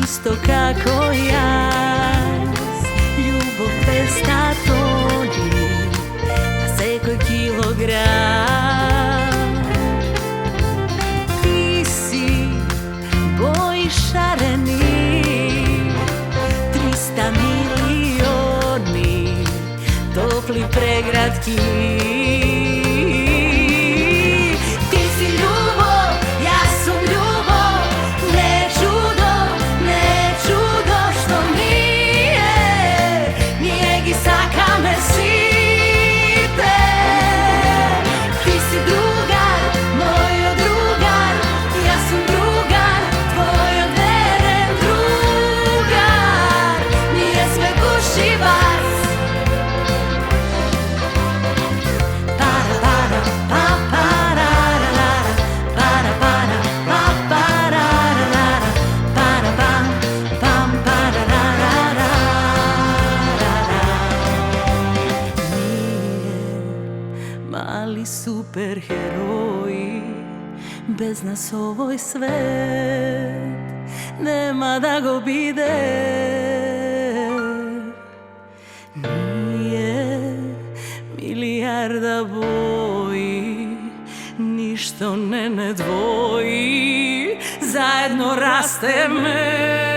Isto kako jaz, ljubov testa toni na sekoj kilogram. Ti si boji šareni, 300 milioni, topli pregratki. Mali superheroji, bez nas ovoj svet nema da go bide. Nije milijarda boji, ništo ne dvoji, zajedno rasteme.